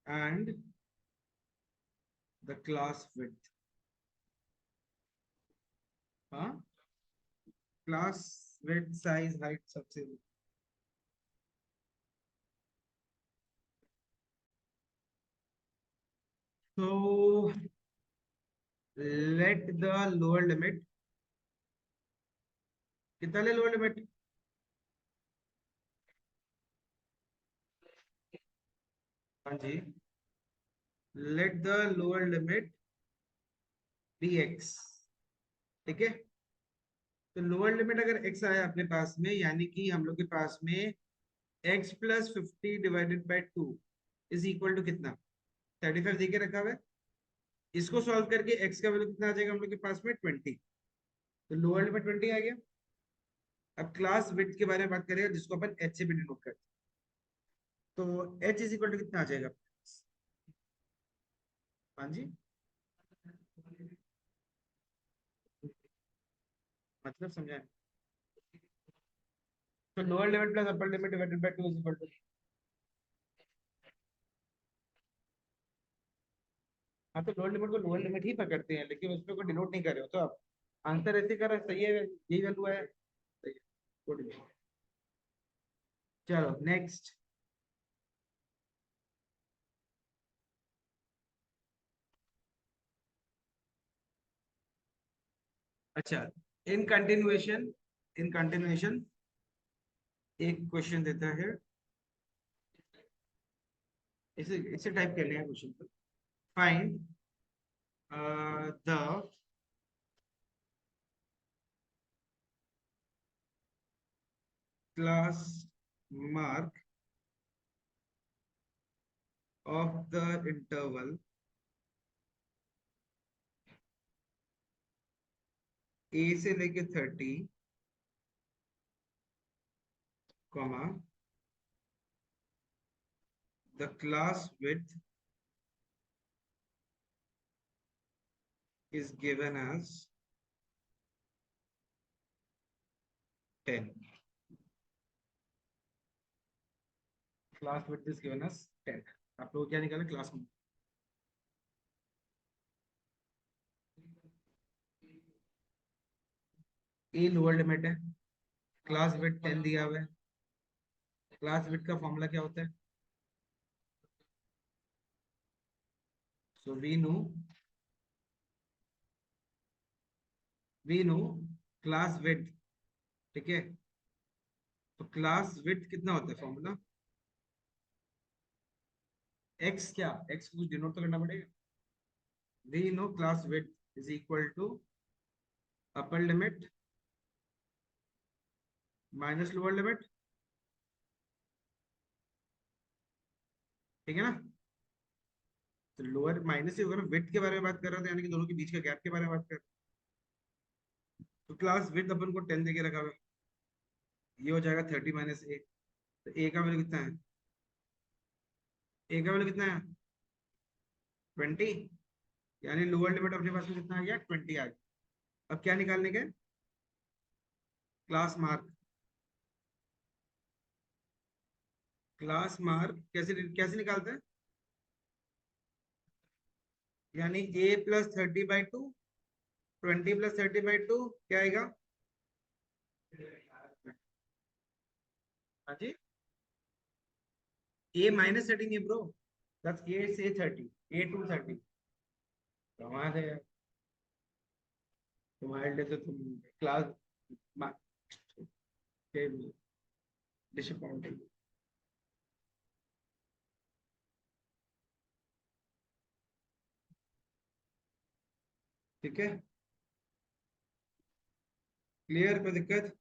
and the class width, हाँ, class width size height सबसे, तो late the lower limit, कितना ले lower limit, हाँ जी, let the lower limit be X, ठीक है। तो लोअर लिमिट अगर x आया अपने पास में, यानी कि हम लोग के पास में x plus 50 divided by 2 is equal to कितना, 35 देके रखा हुआ है। इसको सॉल्व करके x का वैल्यू कितना आ जाएगा हम लोग के पास में 20, तो लोअर लिमिट 20 आ गया। अब क्लास विड्थ के बारे में बात करेंगे जिसको अपन h से भी डिनोट करते हैं, तो h इज इक्वल टू कितना आ जाएगा, हाँ जी, मतलब समझाए। तो lower limit plus upper limit divided by 2 is equal to. हाँ, तो लोअर लिमिट को लोअर लिमिट ही पकड़ते हैं, लेकिन उस पर कोई डिनोट नहीं कर रहे हो तो आप आंसर ऐसे कर रहे हो, सही है, यही वैल्यू है, सही है, गुड। चलो नेक्स्ट। अच्छा, इन कंटिन्यूएशन, इन कंटिन्यूएशन एक क्वेश्चन देता है, इसे इसे टाइप कर लिया क्वेश्चन को। Find the class mark of the interval A से लेके 30, comma the class width is given as 10. Class width is given as 10. आप लोग क्या निकाले क्लास में? ए लोअर लिमिट है, क्लास विड्थ 10 दिया हुआ है। क्लास विड्थ का फॉर्मूला क्या होता है? So we know class width, ठीक है। तो क्लास विड्थ कितना होता है फॉर्मूला? एक्स, क्या एक्स कुछ डिनोट तो करना पड़ेगा। We know class width is equal to upper limit minus lower limit, ठीक है ना। तो लोअर माइनस ही होगा ना, विड्थ के बारे में बात कर रहे थे, यानी कि दोनों के बीच का गैप के बारे में बात कर। तो क्लास विड्थ अपन को 10 देके रखा हुआ है, ये हो जाएगा 30 माइनस ए। तो ए का वैल्यू कितना है? ए का वैल्यू कितना है? 20। यानी लोअर लिमिट अपने पास में कितना आ गया? 20 आ गया। अब क्या निकालने के? Class mark. क्लास मार्क कैसे कैसे निकालते हैं? यानी ए प्लस 30/2, 20 + 30/2 क्या आएगा? हाँ जी, ए माइनस 30 नहीं ब्रो, बस ए से 30, ए टू 30। कमाल है यार, तुम्हारे लिए तो तुम क्लास डिसअपॉइंटिंग। ठीक है, क्लियर, कोई दिक्कत?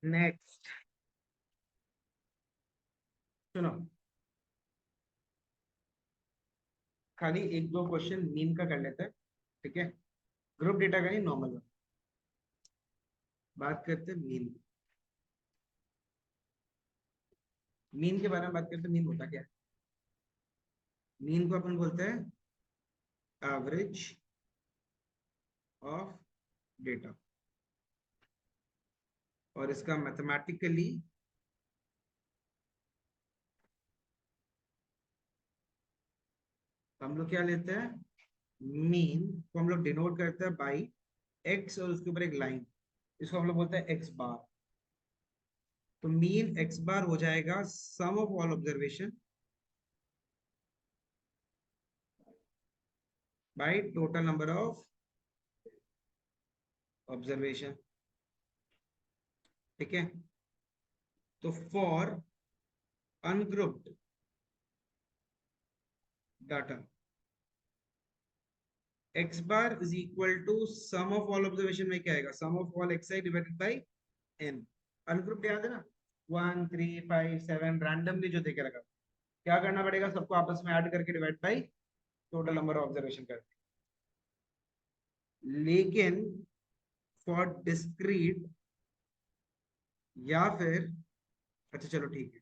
नेक्स्ट सुनो, खाली एक दो क्वेश्चन मीन का कर लेते हैं, ठीक है। ग्रुप डेटा का नहीं, नॉर्मल बात करते हैं। मीन, मीन के बारे में बात करते हैं। मीन होता क्या है? मीन को अपन बोलते हैं एवरेज ऑफ डेटा, और इसका मैथमेटिकली हम लोग क्या लेते हैं? मीन को हम लोग डिनोट करते हैं बाई एक्स और उसके ऊपर एक लाइन, इसको हम लोग बोलते हैं एक्स बार। तो मीन एक्स बार हो जाएगा sum of all observation by total number of observation, ठीक है। तो for ungrouped data, X bar is equal to sum of all observation में क्या आएगा? Sum of all X I divided by N. Ungrouped याद है ना, 1 3 5 7 रैंडमली जो देके रखा, क्या करना पड़ेगा? सबको आपस में ऐड करके divide by total number of observation कर। लेकिन फॉर डिस्क्रीट, या फिर अच्छा चलो ठीक है,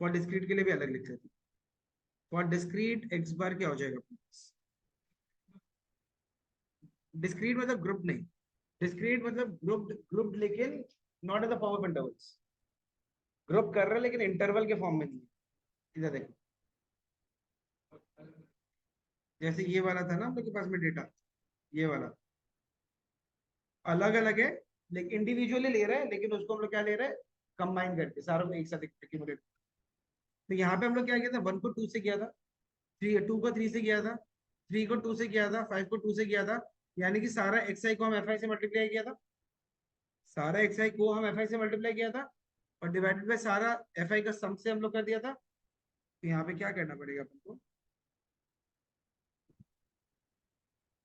फॉर डिस्क्रीट के लिए भी अलग लिख लेते हैं। फॉर डिस्क्रीट एक्स बार क्या हो जाएगा अपने पास, डिस्क्रीट मतलब ग्रुप नहीं, डिस्क्रीट मतलब ग्रुप, ग्रुप लेकिन not at the form of intervals, group कर रहे हैं लेकिन इंटरवल के फॉर्म में नहीं है। इधर देखो, जैसे ये वाला था ना हम लोग के पास में डेटा, ये वाला अलग अलग है, लेकिन इंडिविजुअली ले रहे हैं, लेकिन उसको हम लोग क्या ले रहे हैं, कंबाइन करके सारों को एक साथ एक्यूमुलेट। तो यहाँ पे हम लोग क्या किया था, वन को टू से किया था, थ्री टू को थ्री से किया था, थ्री को टू से किया था, फाइव को टू से किया था, यानी कि सारा एक्स आई को हम एफ आई से मल्टीप्लाई किया था, सारा एक्स आई को हम एफ आई से मल्टीप्लाई किया था, और डिवाइडेड बाय सारा एफ आई का सम से हम लोग कर दिया था। तो यहाँ पे क्या करना पड़ेगा अपन को,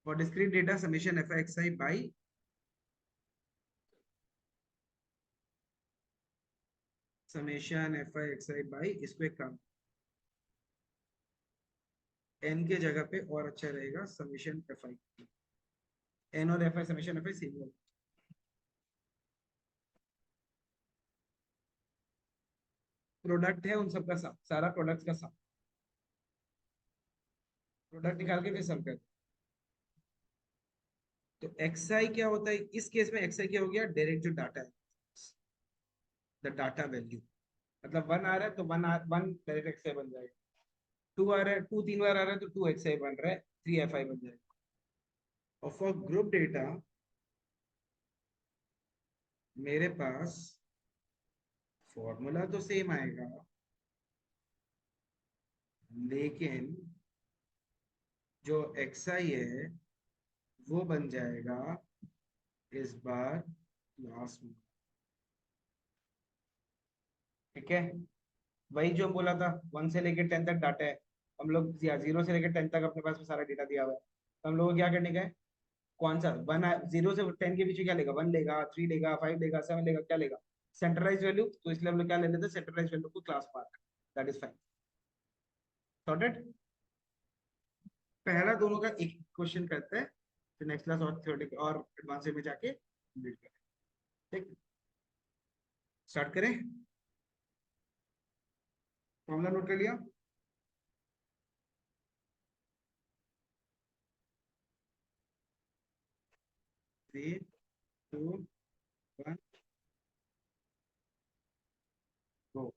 for discrete data summation F I x I by summation F I x I by, इसको एक काम, एन के जगह पे और अच्छा रहेगा समेशन एफ आई, एन और F I summation F I same होगा। प्रोडक्ट है उन सबका सम, सारा प्रोडक्ट का सम, प्रोडक्ट निकाल के फिर सम कर। तो एक्स आई क्या होता है इस केस में, एक्स आई क्या हो गया, डायरेक्ट जो डाटा है, द डाटा वैल्यू, मतलब वन आ रहा है तो वन डायरेक्ट एक्स आई बन जाएगा, टू आ रहा है, टू तीन बार आ रहा है तो टू एक्स आई बन रहा है, थ्री एफ आई बन जाएगा। और फॉर ग्रुप डेटा मेरे पास फॉर्मूला तो सेम आएगा, लेकिन जो एक्स आई है वो बन जाएगा इस बार क्लास में, ठीक है। वही जो हम बोला था, वन से लेकर टेन तक डाटा है, हम लोग जीरो से लेकर टेन तक अपने पास में सारा डेटा दिया हुआ है, तो हम लोग को क्या करने का है, कौन सा वन, जीरो से टेन के पीछे क्या लेगा, वन लेगा, थ्री लेगा, फाइव लेगा, सेवन लेगा, क्या लेगा, सेंट्रलाइज वैल्यू, तो इसलिए हम लोग क्या ले लेते हैं, सेंट्रलाइज वैल्यू को class part, that is fine, sorted. पहला दोनों का एक क्वेश्चन करते हैं, फिर नेक्स्ट क्लास और थ्योरेटिक और एडवांस में जाके कंप्लीट करें, ठीक। स्टार्ट करें, फॉर्मूला नोट कर लिया, 3 2 1 गो।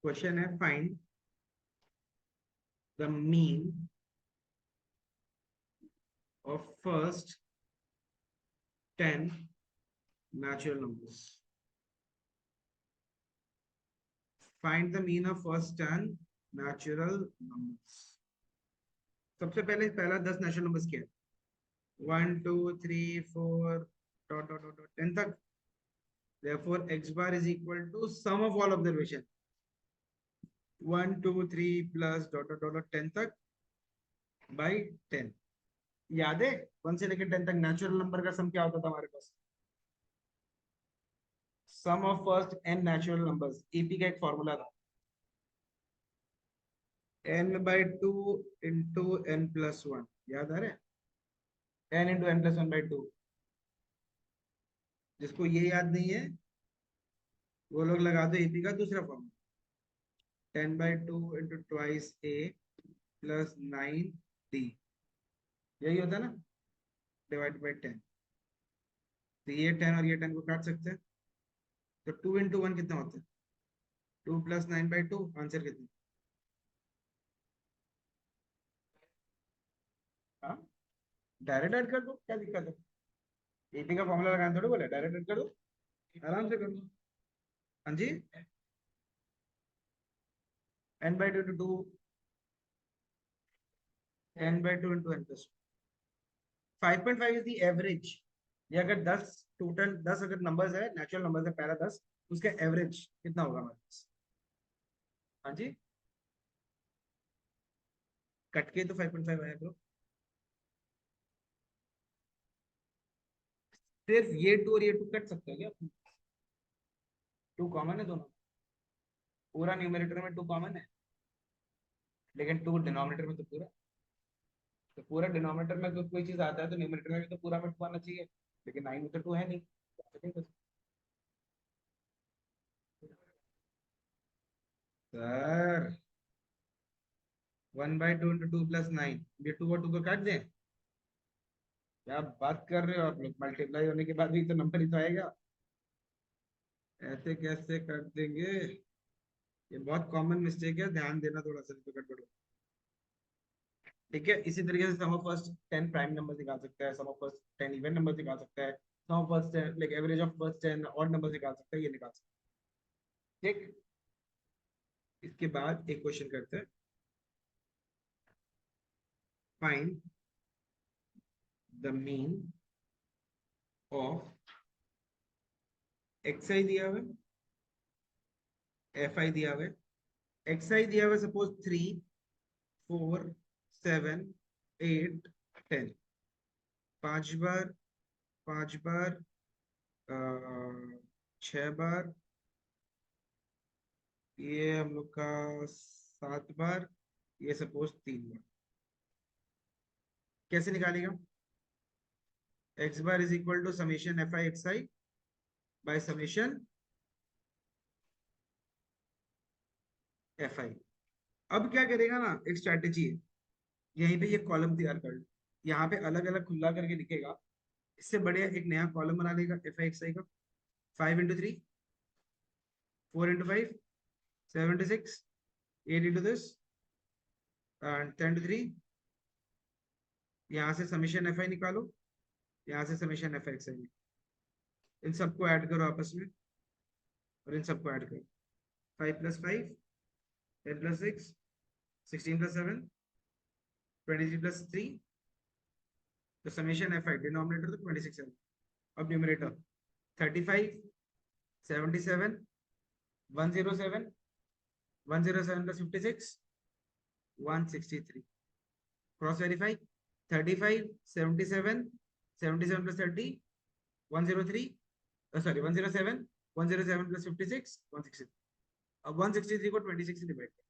क्वेश्चन है, find the mean of first 10 natural numbers. Find the mean of first 10 natural numbers. सबसे पहले पहला 10 नेचुरल नंबर्स क्या है, 1 2 3 4 डॉट डॉट डॉट 10 तक, therefore x bar is equal to sum of all observation, 1 2 3 plus dot dot dot 10 तक by 10। याद है 1 से लेकर 10 तक नेचुरल नंबर का सम क्या होता था हमारे पास, sum of first N natural numbers, AP का एक फॉर्मूला था, n/2 इंटू n+1, याद आ रहा है, n इंटू n+1/2। जिसको ये याद नहीं है वो लोग लगा दो एपी का दूसरा फॉर्म, 10/2 इंटू ट्वाइस ए प्लस 9d, यही होता है ना, डिवाइड बाई 10। तो ये 10 और ये 10 को काट सकते हैं, तो 2 इंटू 1 कितना होता है, 2 + 9/2, आंसर कितना, हाँ डायरेक्ट ऐड कर दो, क्या दिक्कत है, एपी का फॉर्मूला लगाना थोड़ी बोले, डायरेक्ट ऐड कर दो, आराम से कर दो। हाँ जी, n/2 into 2, n/2 into n+1, 5.5 is the average. ये अगर 10 टोटल 10 अगर नंबर्स है, नेचुरल नंबर्स है पहला 10, उसका एवरेज कितना होगा हमारे पास, हाँ जी, कट के तो 5.5 आया ब्रो, सिर्फ ये टू और ये टू कट सकते हो क्या, टू कॉमन है दोनों, पूरा न्यूमरेटर में 2 कॉमन है, लेकिन 2 डिनोमिनेटर में तो पूरा, तो पूरा डिनोमिनेटर में अगर कोई चीज आता है तो न्यूमरेटर में भी तो पूरा में 2 आना चाहिए, लेकिन 9 में तो 2 है नहीं। सर 1/2 इंटू 2 + 9, ये 2 और 2 को काट दें? क्या बात कर रहे हो आप लोग, मल्टीप्लाई होने के बाद भी तो नंबर ही तो आएगा, ऐसे कैसे कर देंगे? ये बहुत कॉमन मिस्टेक है, ध्यान देना थोड़ा सा, तो गड़बड़ हो। ठीक है, इसी तरीके से sum of first 10 prime number निकाल सकता है, sum of first 10 even number निकाल सकता है, sum of first 10 like average of first 10 odd number निकाल सकता है, ये निकाल सकता है। ठीक, इसके बाद एक क्वेश्चन करते हैं, find the mean of xi दिया हुआ है, fi दिया हुआ है, xi दिया हुआ है सपोज 3 4 7 8 10, 5 बार, 5 बार, 6 बार, ये हम लोग का 7 बार, ये सपोज 3 बार। कैसे निकालेगा? x bar is equal to summation fi xi by summation fi। अब क्या करेगा ना, एक स्ट्रैटेजी है, यहीं पे ये कॉलम तैयार कर लो, यहाँ पे अलग अलग खुला करके लिखेगा, इससे बढ़िया एक नया कॉलम बना लेगा fi xi का, 5 × 3, 4 × 5, 7 × 6, 8 × this एंड 10 × 3। यहाँ से समेशन fi निकालो, यहाँ से समेशन fi xi निकालो, इन सबको ऐड करो आपस में, और इन सबको ऐड करो, 5 + 5, 10 + 6, 16 + 7, 23 + 3, तो समेशन fi डिनोमिनेटर तो 26 है, अब न्यूमरेटर 35, 77, 107, 107 + 56, 163, क्रॉस वेरीफाई, 35, 77, 77 + 30, 103, सॉरी 107, 107 + 56, 163। अब 163 को 26 से डिवाइड कर,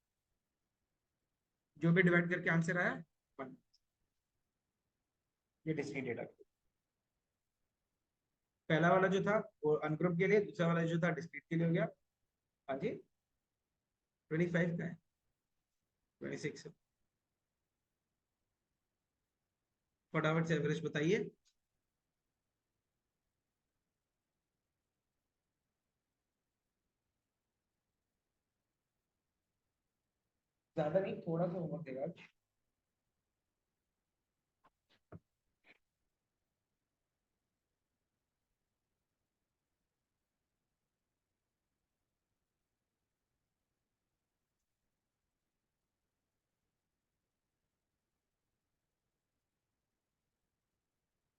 जो भी डिवाइड करके आंसर आया 1, ये डिस्क्रीट डेटा। पहला वाला जो था वो अनग्रुप के लिए, दूसरा वाला जो था डिस्क्रीट के लिए हो गया। हाँ जी, 25 का है, 26 है। फटाफट से एवरेज बताइए। ज्यादा नहीं, थोड़ा सा होमवर्क देगा आज।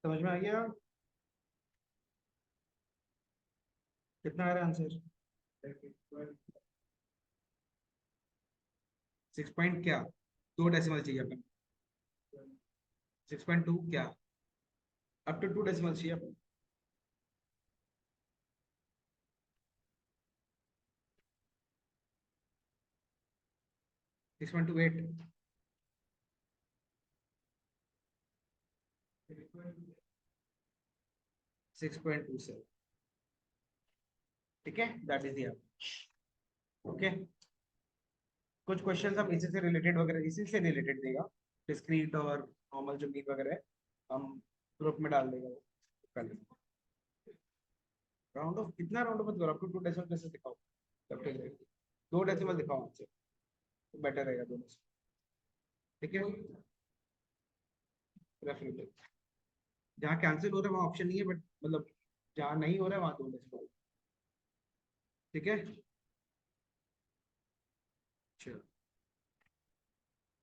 समझ में आ गया? कितना आ रहा है आंसर? 6 पॉइंट क्या, 2 डेसिमल चाहिए अपन, 6.2 क्या, अप टू 2 डेसिमल चाहिए अपन। 6.28, 6.27। ठीक है, दैट इज द ओके। कुछ क्वेश्चंस हम इसी से रिलेटेड वगैरह, इसी से रिलेटेड देगा, डिस्क्रीट और नॉर्मल जो मीन वगैरह है, हम ग्रुप में डाल देगा वो कल। राउंड ऑफ कितना, राउंड ऑफ मत करो, आपको 2 डेसिमल प्लेसेस दिखाओ, तब ठीक रहेगा। 2 डेसिमल दिखाओ आंसर, तो बेटर रहेगा दोनों से। ठीक है, रेफरेंस जहाँ कैंसिल हो रहा है वहाँ ऑप्शन नहीं है, बट मतलब जहाँ नहीं हो रहा है वहाँ 2 डेसिमल। ठीक है।